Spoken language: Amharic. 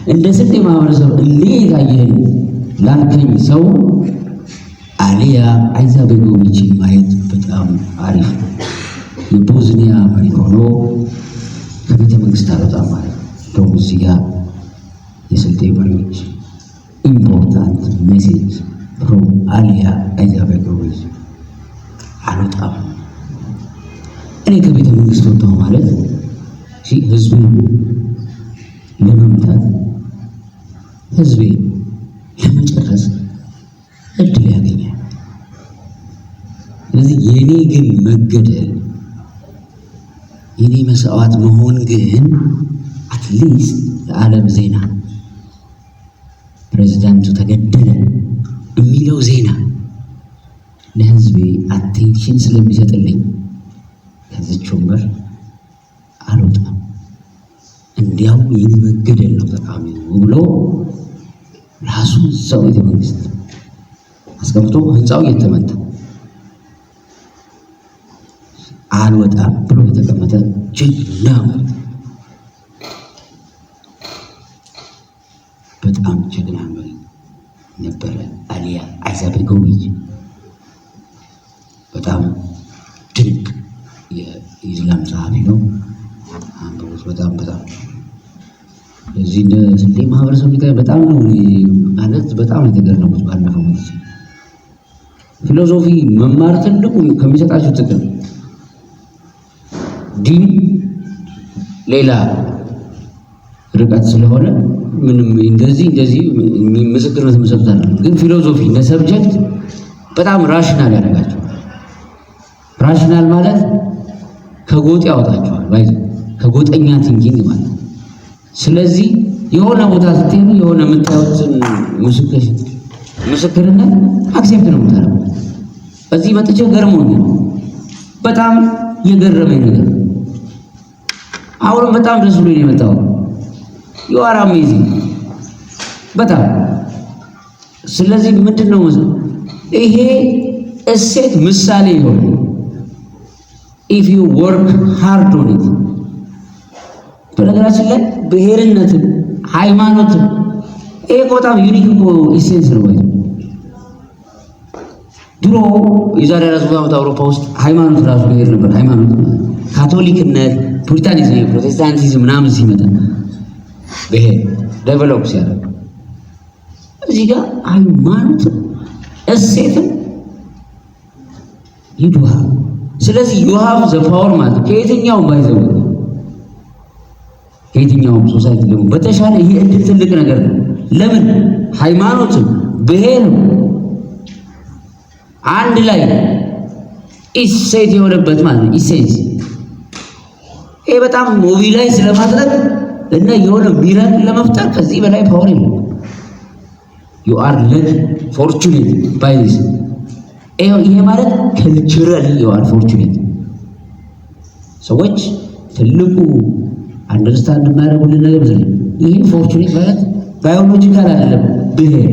እንደ ስንዴ ማህበረሰብ እንዴት አየኸኝ ላልከኝ ሰው አሊያ አይዛቤጎቪችን ማየት በጣም አሪፍ ነው። የቦዝኒያ መሪ ሆኖ ከቤተ መንግስት አልወጣም ማለት ነው። እንደውም እዚህ ጋር የስልጤ መሪዎች ኢምፖርታንት ሜሴጅ ፍሮም አሊያ አይዛቤጎቪች አልወጣም። እኔ ከቤተ መንግስት ወጣሁ ማለት ህዝብን ለመምታት ህዝቤን ለመጨረስ እድል ያገኛል። ስለዚህ የኔ ግን መገደል የኔ መስዋዕት መሆን ግን አትሊስት ለዓለም ዜና ፕሬዝዳንቱ ተገደለ የሚለው ዜና ለህዝቤ አቴንሽን ስለሚሰጥልኝ ከዚች ወንበር አልወጣም። እንዲያው የኔ መገደል ነው ጠቃሚ ብሎ ራሱ እዛው ቤተ መንግስት አስቀምጦ ህንፃው እየተመታ አልወጣም ብሎ የተቀመጠ ጀግና በጣም ጀግና መሪ ነበረ አሊያ አይዛቤጎቪች። በጣም ድንቅ የኢስላም ጸሐፊ ነው። አንብቡት። በጣም እዚህ እንደ ስልጤ ማህበረሰብ ላይ በጣም ነው ማለት በጣም የተገረሙት። ባለፈው ማለት ፊሎሶፊ መማር ትልቁ ከሚሰጣቸው ጥቅም ዲን ሌላ ርቀት ስለሆነ ምንም እንደዚህ ምስክርነት መሰጥታል። ግን ፊሎሶፊ እንደ ሰብጀክት በጣም ራሽናል ያደርጋቸዋል። ራሽናል ማለት ከጎጥ ያወጣቸዋል። ባይዘ ከጎጠኛ ቲንኪንግ ማለት። ስለዚህ የሆነ ቦታ ስትሄዱ የሆነ የምታዩትን ምስክርነት አክሴፕት ነው የምታደርጉት። እዚህ መጥቼ ገርሞኛል። በጣም የገረመኝ ነገር አሁን በጣም ደስ ብሎኝ ነው የመጣው። you are amazing በጣም። ስለዚህ ምንድነው ይሄ እሴት ምሳሌ ይሆን if you work hard on it። በነገራችን ላይ ብሔርነትን ሃይማኖትን ይሄ በጣም ዩኒክ ኢሴንስ ነው። ድሮ የዛሬ 40 ዓመት አውሮፓ ውስጥ ሃይማኖት ራሱ ብሔር ነበር። ሃይማኖት ካቶሊክነት፣ ፑሪታኒዝም፣ ፕሮቴስታንቲዝም ምናምን ሲመጣ ብሔር ዴቨሎፕ ሲያደርግ እዚህ ጋር ሃይማኖት እሴትን ይዱሃ። ስለዚህ you have the power ማለት ከየትኛውም ባይዘው ከየትኛውም ሶሳይቲ ደግሞ በተሻለ ይሄ እድል ትልቅ ነገር ነው። ለምን ሃይማኖትም ብሔርም አንድ ላይ ኢሴት የሆነበት ማለት ነው። ኢሴንስ ይሄ በጣም ሞቢላይዝ ለማድረግ እና የሆነ ሚራክል ለመፍጠር ከዚህ በላይ ፓወር የለም። you are lucky fortunate by this። ይሄ ማለት culturally you are fortunate። ሰዎች ትልቁ አንደርስታንድ ማድረጉልን ነገር ይሄ ፎርቹኔት ማለት ባዮሎጂካል አይደለም ብሔር